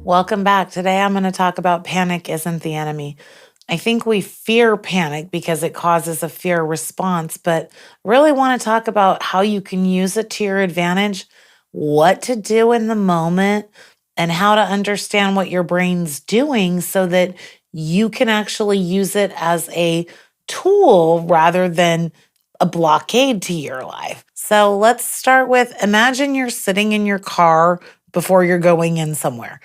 Welcome back. Today I'm going to talk about panic isn't the enemy. I think we fear panic because it causes a fear response, but really want to talk about how you can use it to your advantage, what to do in the moment, and how to understand what your brain's doing so that you can actually use it as a tool rather than a blockade to your life. So let's start with imagine you're sitting in your car before you're going in somewhere.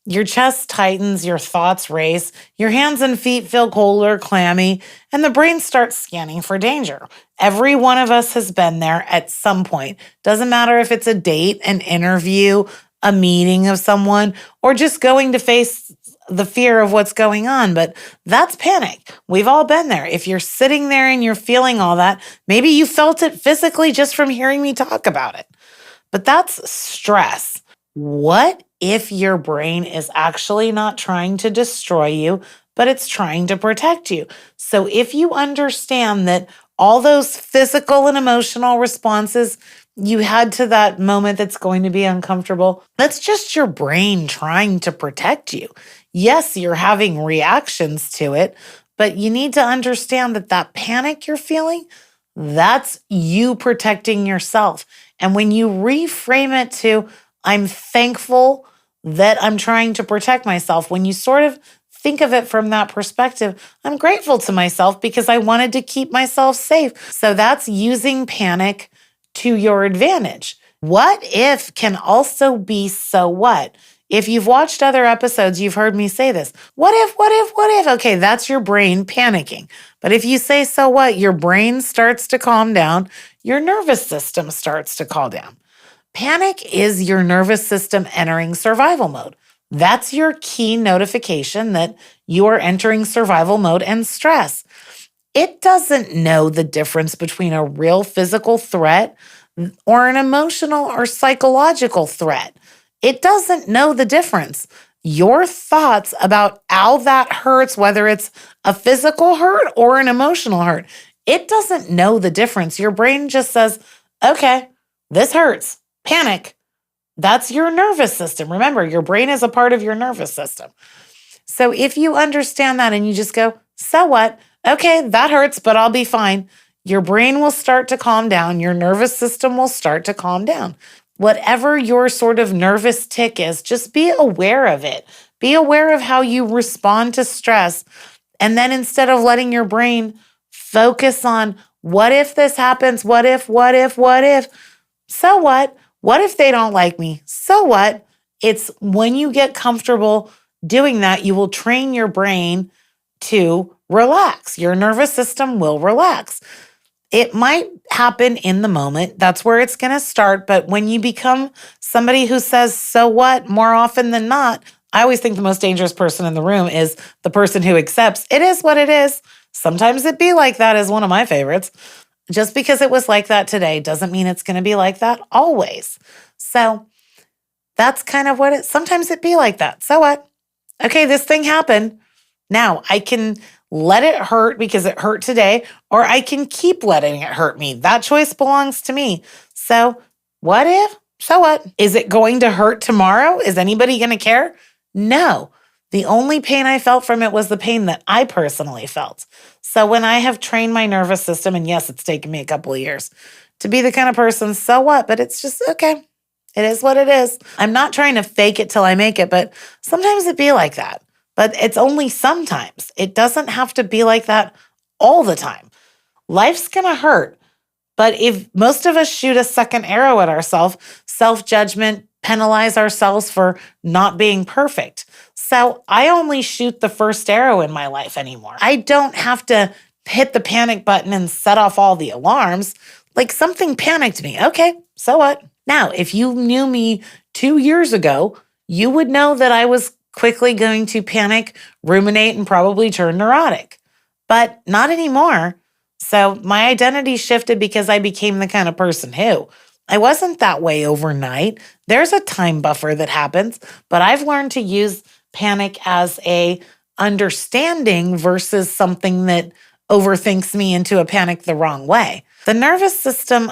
Your chest tightens, your thoughts race, your hands and feet feel cold or clammy, and the brain starts scanning for danger. Every one of us has been there at some point. Doesn't matter if it's a date, an interview, a meeting of someone, or just going to face the fear of what's going on, but that's panic. We've all been there. If you're sitting there and you're feeling all that, maybe you felt it physically just from hearing me talk about it. But that's stress. What if your brain is actually not trying to destroy you, but it's trying to protect you? So if you understand that all those physical and emotional responses you had to that moment that's going to be uncomfortable, that's just your brain trying to protect you. Yes, you're having reactions to it, but you need to understand that that panic you're feeling, that's you protecting yourself. And when you reframe it to, I'm thankful that I'm trying to protect myself, when you sort of think of it from that perspective, I'm grateful to myself because I wanted to keep myself safe. So that's using panic to your advantage. What if can also be so what? If you've watched other episodes, you've heard me say this. What if, what if, what if? Okay, that's your brain panicking. But if you say so what, your brain starts to calm down, your nervous system starts to calm down. Panic is your nervous system entering survival mode. That's your key notification that you are entering survival mode and stress. It doesn't know the difference between a real physical threat or an emotional or psychological threat. It doesn't know the difference. Your thoughts about how that hurts, whether it's a physical hurt or an emotional hurt, it doesn't know the difference. Your brain just says, okay, this hurts. Panic. That's your nervous system. Remember, your brain is a part of your nervous system. So if you understand that and you just go, so what? Okay, that hurts, but I'll be fine. Your brain will start to calm down. Your nervous system will start to calm down. Whatever your sort of nervous tick is, just be aware of it. Be aware of how you respond to stress. And then instead of letting your brain focus on what if this happens? What if, what if, what if? So what? What if they don't like me? So what? It's when you get comfortable doing that, you will train your brain to relax. Your nervous system will relax. It might happen in the moment. That's where it's going to start. But when you become somebody who says, so what, more often than not, I always think the most dangerous person in the room is the person who accepts it is what it is. Sometimes it be like that is one of my favorites. Just because it was like that today doesn't mean it's going to be like that always. So that's kind of what sometimes it be like that. So what? Okay, this thing happened. Now I can let it hurt because it hurt today, or I can keep letting it hurt me. That choice belongs to me. So what if? So what? Is it going to hurt tomorrow? Is anybody going to care? No. The only pain I felt from it was the pain that I personally felt. So when I have trained my nervous system, and yes, it's taken me a couple of years to be the kind of person, so what? But it's just, okay, it is what it is. I'm not trying to fake it till I make it, but sometimes it be like that. But it's only sometimes. It doesn't have to be like that all the time. Life's going to hurt. But if most of us shoot a second arrow at ourselves, self-judgment, penalize ourselves for not being perfect. So I only shoot the first arrow in my life anymore. I don't have to hit the panic button and set off all the alarms. Like something panicked me. Okay, so what? Now, if you knew me 2 years ago, you would know that I was quickly going to panic, ruminate, and probably turn neurotic. But not anymore. So my identity shifted because I became the kind of person who I wasn't that way overnight. There's a time buffer that happens, but I've learned to use panic as a understanding versus something that overthinks me into a panic the wrong way. The nervous system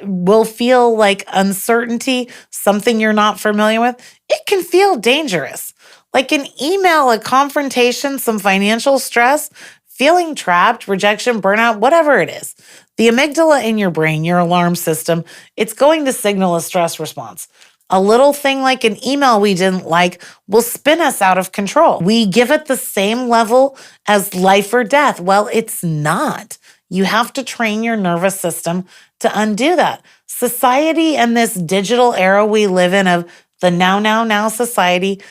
will feel like uncertainty, something you're not familiar with. It can feel dangerous. Like an email, a confrontation, some financial stress, feeling trapped, rejection, burnout, whatever it is. The amygdala in your brain, your alarm system, it's going to signal a stress response. A little thing like an email we didn't like will spin us out of control. We give it the same level as life or death. Well, it's not. You have to train your nervous system to undo that. Society and this digital era we live in of the now society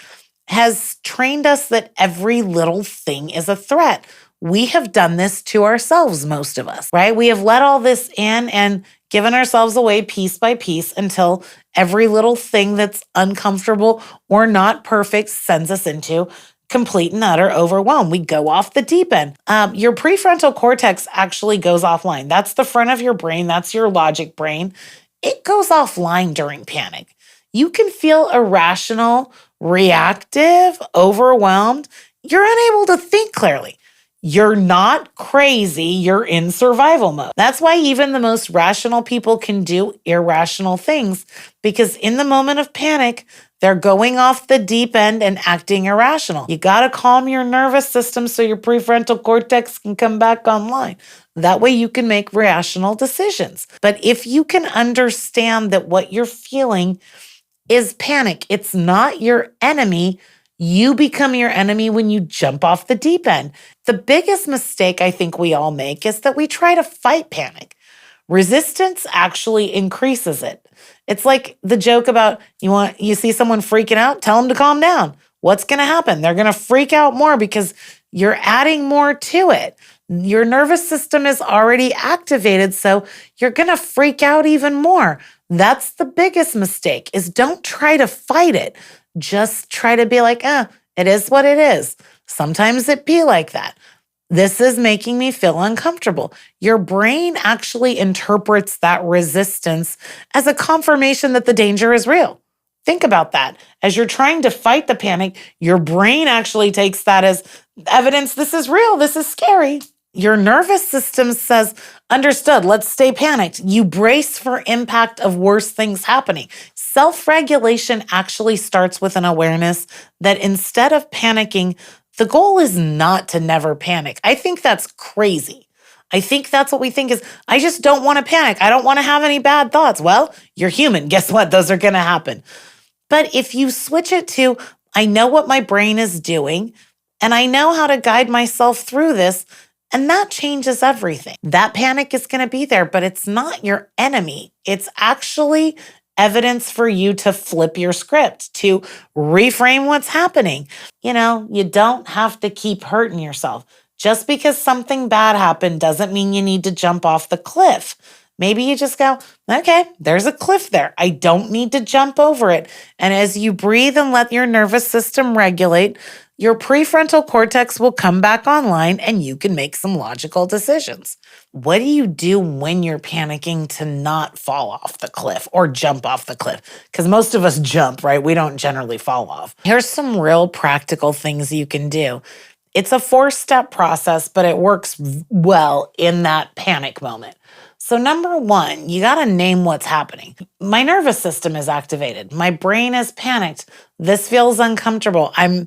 has trained us that every little thing is a threat. We have done this to ourselves, most of us, right? We have let all this in and given ourselves away piece by piece until every little thing that's uncomfortable or not perfect sends us into complete and utter overwhelm. We go off the deep end. Your prefrontal cortex actually goes offline. That's the front of your brain. That's your logic brain. It goes offline during panic. You can feel irrational, reactive, overwhelmed. You're unable to think clearly. You're not crazy. You're in survival mode. That's why even the most rational people can do irrational things, because in the moment of panic, they're going off the deep end and acting irrational. You got to calm your nervous system so your prefrontal cortex can come back online. That way you can make rational decisions. But if you can understand that what you're feeling is panic, it's not your enemy. You become your enemy when you jump off the deep end. The biggest mistake I think we all make is that we try to fight panic. Resistance actually increases it. It's like the joke about you see someone freaking out, tell them to calm down. What's going to happen? They're going to freak out more because you're adding more to it. Your nervous system is already activated, so you're going to freak out even more. That's the biggest mistake, is don't try to fight it. Just try to be like, it is what it is. Sometimes it be like that. This is making me feel uncomfortable. Your brain actually interprets that resistance as a confirmation that the danger is real. Think about that. As you're trying to fight the panic, your brain actually takes that as evidence this is real, this is scary. Your nervous system says, understood, let's stay panicked. You brace for impact of worse things happening. Self-regulation actually starts with an awareness that instead of panicking, the goal is not to never panic. I think that's crazy. I think that's what we think is, I just don't want to panic. I don't want to have any bad thoughts. Well, you're human. Guess what? Those are going to happen. But if you switch it to, I know what my brain is doing, and I know how to guide myself through this, and that changes everything. That panic is going to be there, but it's not your enemy. It's actually evidence for you to flip your script, to reframe what's happening. You don't have to keep hurting yourself. Just because something bad happened doesn't mean you need to jump off the cliff. Maybe you just go, okay, there's a cliff there. I don't need to jump over it. And as you breathe and let your nervous system regulate, your prefrontal cortex will come back online and you can make some logical decisions. What do you do when you're panicking to not fall off the cliff or jump off the cliff? Because most of us jump, right? We don't generally fall off. Here's some real practical things you can do. It's a 4-step process, but it works well in that panic moment. So number 1, you got to name what's happening. My nervous system is activated. My brain is panicked. This feels uncomfortable. I'm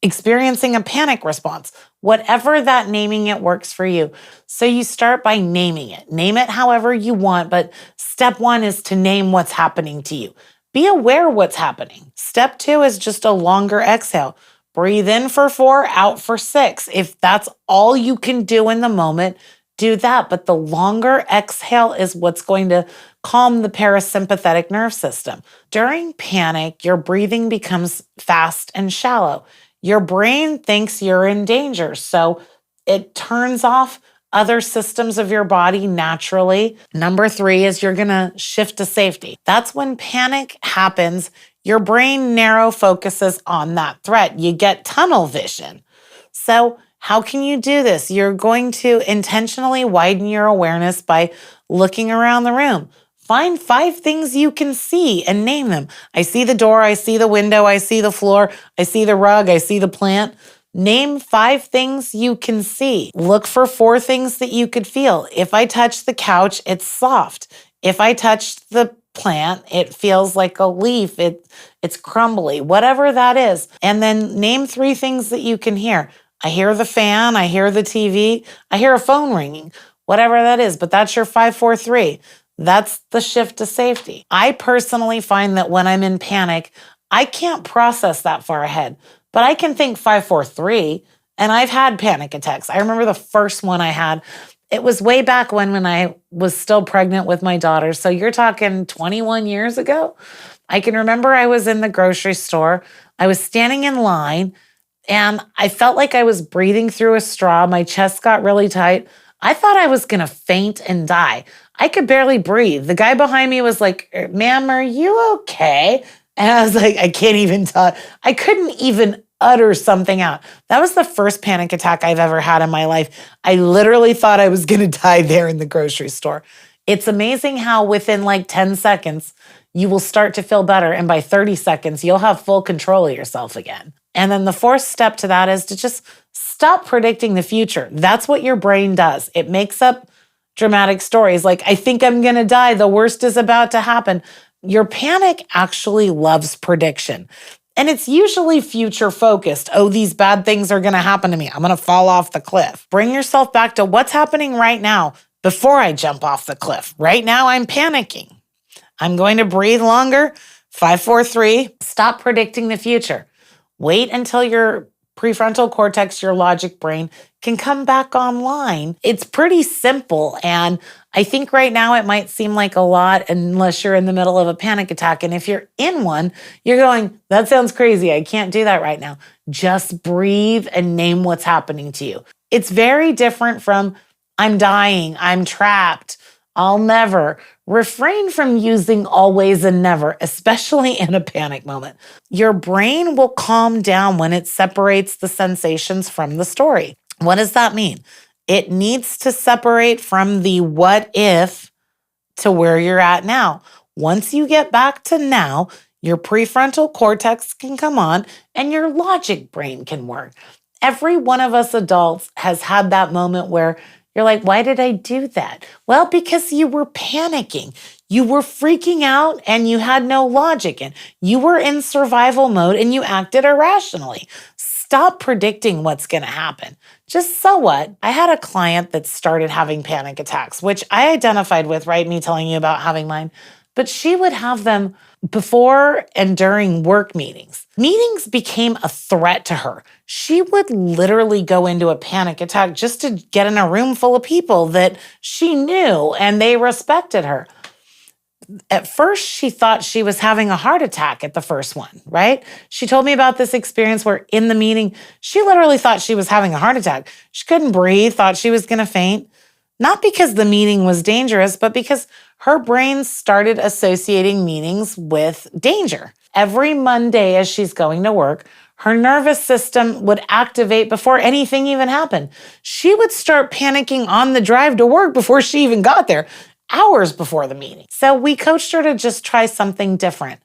experiencing a panic response. Whatever that naming it works for you. So you start by naming it. Name it however you want, but step 1 is to name what's happening to you. Be aware what's happening. Step 2 is just a longer exhale. Breathe in for 4, out for 6. If that's all you can do in the moment, do that. But the longer exhale is what's going to calm the parasympathetic nerve system. During panic, your breathing becomes fast and shallow. Your brain thinks you're in danger, so it turns off other systems of your body naturally. Number 3 is you're going to shift to safety. That's when panic happens. Your brain narrow focuses on that threat. You get tunnel vision. So how can you do this? You're going to intentionally widen your awareness by looking around the room. Find 5 things you can see and name them. I see the door, I see the window, I see the floor, I see the rug, I see the plant. Name 5 things you can see. Look for 4 things that you could feel. If I touch the couch, it's soft. If I touch the plant. It feels like a leaf. It's crumbly, whatever that is. And then name 3 things that you can hear. I hear the fan, I hear the TV, I hear a phone ringing, whatever that is. But that's your 5, 4, 3. That's the shift to safety. I personally find that when I'm in panic, I can't process that far ahead, but I can think 5, 4, 3. And I've had panic attacks. I remember the first one I had. It was way back when I was still pregnant with my daughter. So you're talking 21 years ago. I can remember I was in the grocery store. I was standing in line and I felt like I was breathing through a straw. My chest got really tight. I thought I was going to faint and die. I could barely breathe. The guy behind me was like, "Ma'am, are you okay?" And I was like, I can't even talk. I couldn't even utter something out. That was the first panic attack I've ever had in my life. I literally thought I was going to die there in the grocery store. It's amazing how within like 10 seconds, you will start to feel better. And by 30 seconds, you'll have full control of yourself again. And then the 4th step to that is to just stop predicting the future. That's what your brain does. It makes up dramatic stories like, I think I'm going to die. The worst is about to happen. Your panic actually loves prediction. And it's usually future focused. Oh, these bad things are going to happen to me. I'm going to fall off the cliff. Bring yourself back to what's happening right now before I jump off the cliff. Right now, I'm panicking. I'm going to breathe longer. 5, 4, 3. Stop predicting the future. Wait until your prefrontal cortex, your logic brain, can come back online. It's pretty simple. And I think right now it might seem like a lot unless you're in the middle of a panic attack. And if you're in one, you're going, that sounds crazy. I can't do that right now. Just breathe and name what's happening to you. It's very different from I'm dying, I'm trapped, I'll never. Refrain from using always and never, especially in a panic moment. Your brain will calm down when it separates the sensations from the story. What does that mean? It needs to separate from the what if to where you're at now. Once you get back to now, your prefrontal cortex can come on and your logic brain can work. Every one of us adults has had that moment where you're like, why did I do that? Well, because you were panicking. You were freaking out and you had no logic and you were in survival mode and you acted irrationally. Stop predicting what's going to happen. Just so what? I had a client that started having panic attacks, which I identified with, right? Me telling you about having mine. But she would have them before and during work meetings. Meetings became a threat to her. She would literally go into a panic attack just to get in a room full of people that she knew and they respected her. At first, she thought she was having a heart attack at the first one, right? She told me about this experience where in the meeting, she literally thought she was having a heart attack. She couldn't breathe, thought she was going to faint. Not because the meeting was dangerous, but because her brain started associating meetings with danger. Every Monday as she's going to work, her nervous system would activate before anything even happened. She would start panicking on the drive to work before she even got there, hours before the meeting. So we coached her to just try something different.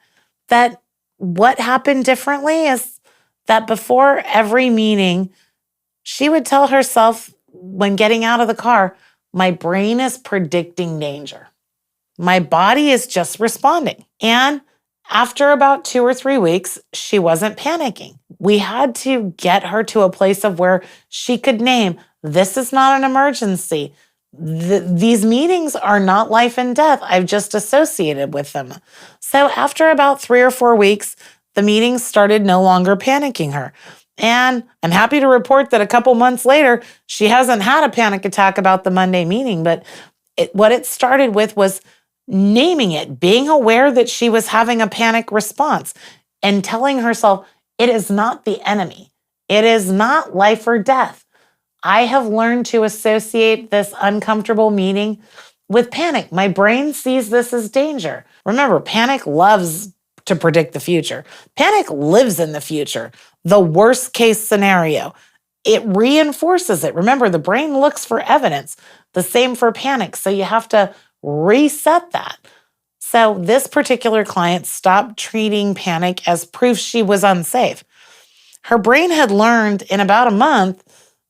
That what happened differently is that before every meeting, she would tell herself when getting out of the car, my brain is predicting danger. My body is just responding. And after about 2 or 3 weeks, she wasn't panicking. We had to get her to a place of where she could name, this is not an emergency. These meetings are not life and death. I've just associated with them. So after about 3 or 4 weeks, the meetings started no longer panicking her. And I'm happy to report that a couple months later, she hasn't had a panic attack about the Monday meeting. But what it started with was naming it, being aware that she was having a panic response and telling herself, it is not the enemy. It is not life or death. I have learned to associate this uncomfortable meeting with panic. My brain sees this as danger. Remember, panic loves to predict the future. Panic lives in the future, the worst case scenario. It reinforces it. Remember, the brain looks for evidence. The same for panic. So you have to reset that. So this particular client stopped treating panic as proof she was unsafe. Her brain had learned in about a month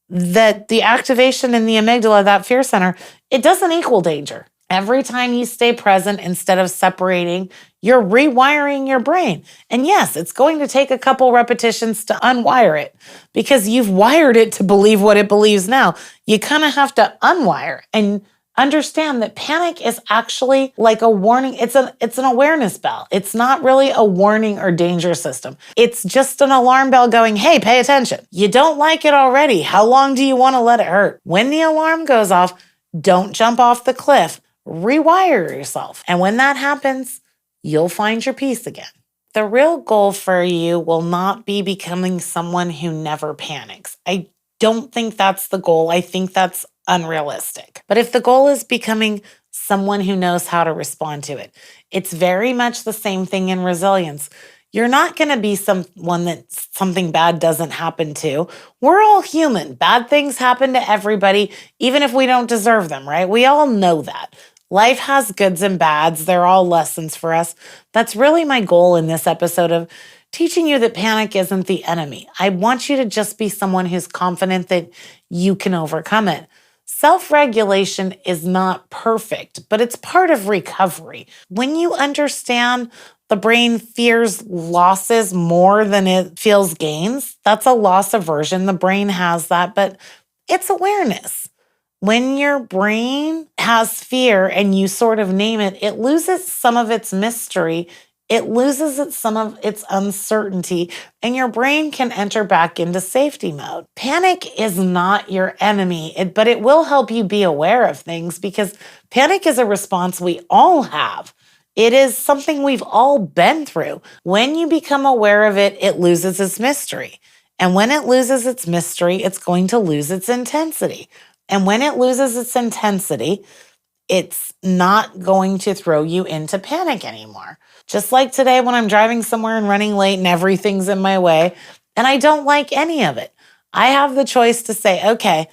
that the activation in the amygdala, that fear center, it doesn't equal danger. Every time you stay present instead of separating, you're rewiring your brain. And yes, it's going to take a couple repetitions to unwire it because you've wired it to believe what it believes now. You kind of have to unwire and understand that panic is actually like a warning. It's an awareness bell. It's not really a warning or danger system. It's just an alarm bell going, hey, pay attention. You don't like it already. How long do you want to let it hurt? When the alarm goes off, don't jump off the cliff. Rewire yourself. And when that happens, you'll find your peace again. The real goal for you will not be becoming someone who never panics. I don't think that's the goal. I think that's unrealistic. But if the goal is becoming someone who knows how to respond to it, it's very much the same thing in resilience. You're not going to be someone that something bad doesn't happen to. We're all human. Bad things happen to everybody, even if we don't deserve them, right? We all know that. Life has goods and bads. They're all lessons for us. That's really my goal in this episode of teaching you that panic isn't the enemy. I want you to just be someone who's confident that you can overcome it. Self-regulation is not perfect, but it's part of recovery. When you understand the brain fears losses more than it feels gains, that's a loss aversion. The brain has that, but it's awareness. When your brain has fear and you sort of name it, it loses some of its mystery. It loses some of its uncertainty, and your brain can enter back into safety mode. Panic is not your enemy, but it will help you be aware of things because panic is a response we all have. It is something we've all been through. When you become aware of it, it loses its mystery. And when it loses its mystery, it's going to lose its intensity. And when it loses its intensity, it's not going to throw you into panic anymore. Just like today when I'm driving somewhere and running late and everything's in my way, and I don't like any of it. I have the choice to say, okay,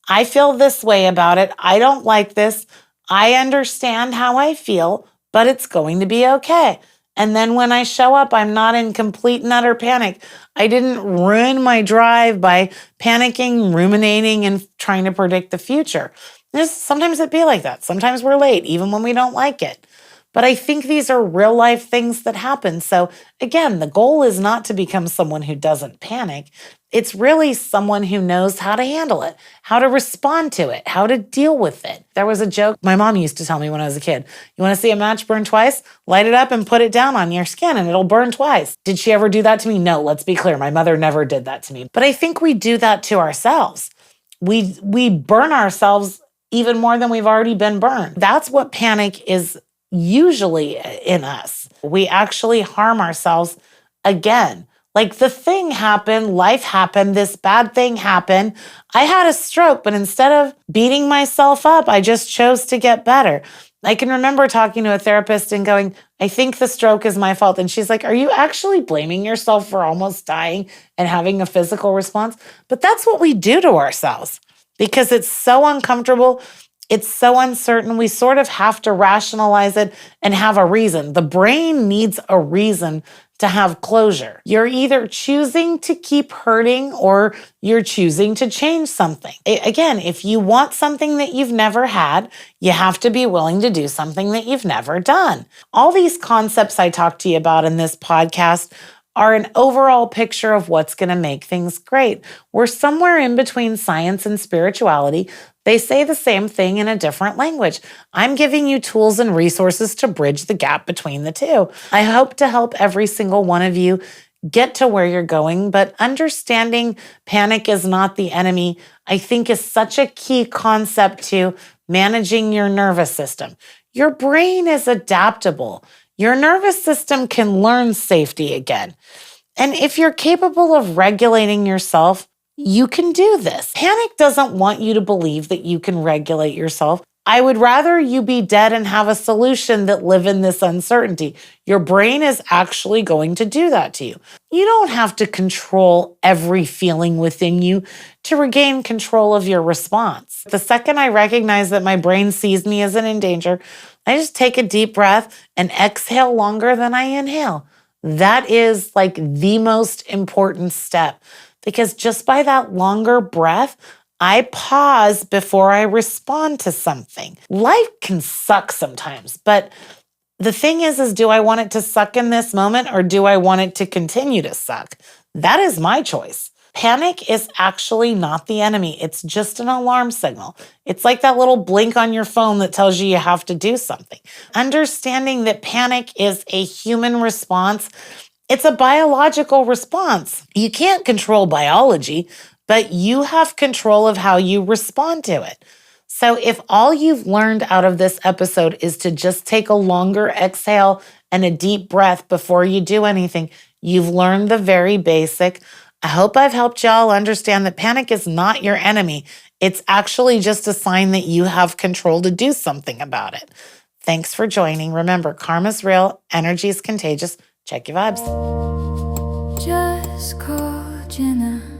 I feel this way about it. I don't like this. I understand how I feel, but it's going to be okay. And then when I show up, I'm not in complete and utter panic. I didn't ruin my drive by panicking, ruminating, and trying to predict the future. Sometimes it'd be like that. Sometimes we're late, even when we don't like it. But I think these are real life things that happen. So again, the goal is not to become someone who doesn't panic. It's really someone who knows how to handle it, how to respond to it, how to deal with it. There was a joke my mom used to tell me when I was a kid. You want to see a match burn twice? Light it up and put it down on your skin and it'll burn twice. Did she ever do that to me? No, let's be clear. My mother never did that to me. But I think we do that to ourselves. We burn ourselves even more than we've already been burned. That's what panic is usually in us. We actually harm ourselves again. Like the thing happened, life happened, this bad thing happened. I had a stroke, but instead of beating myself up, I just chose to get better. I can remember talking to a therapist and going, I think the stroke is my fault. And she's like, are you actually blaming yourself for almost dying and having a physical response? But that's what we do to ourselves because it's so uncomfortable. It's so uncertain. We sort of have to rationalize it and have a reason. The brain needs a reason to have closure. You're either choosing to keep hurting or you're choosing to change something. Again, if you want something that you've never had, you have to be willing to do something that you've never done. All these concepts I talked to you about in this podcast are an overall picture of what's going to make things great. We're somewhere in between science and spirituality. They say the same thing in a different language. I'm giving you tools and resources to bridge the gap between the two. I hope to help every single one of you get to where you're going, but understanding panic is not the enemy, I think is such a key concept to managing your nervous system. Your brain is adaptable. Your nervous system can learn safety again. And if you're capable of regulating yourself, you can do this. Panic doesn't want you to believe that you can regulate yourself. I would rather you be dead and have a solution than live in this uncertainty. Your brain is actually going to do that to you. You don't have to control every feeling within you to regain control of your response. The second I recognize that my brain sees me as in danger, I just take a deep breath and exhale longer than I inhale. That is like the most important step because just by that longer breath, I pause before I respond to something. Life can suck sometimes, but the thing is do I want it to suck in this moment or do I want it to continue to suck? That is my choice. Panic is actually not the enemy. It's just an alarm signal. It's like that little blink on your phone that tells you have to do something. Understanding that panic is a human response, it's a biological response. You can't control biology, but you have control of how you respond to it. So if all you've learned out of this episode is to just take a longer exhale and a deep breath before you do anything, you've learned the very basic. I hope I've helped y'all understand that panic is not your enemy. It's actually just a sign that you have control to do something about it. Thanks for joining. Remember, karma's real, energy is contagious. Check your vibes. Just call Jenna.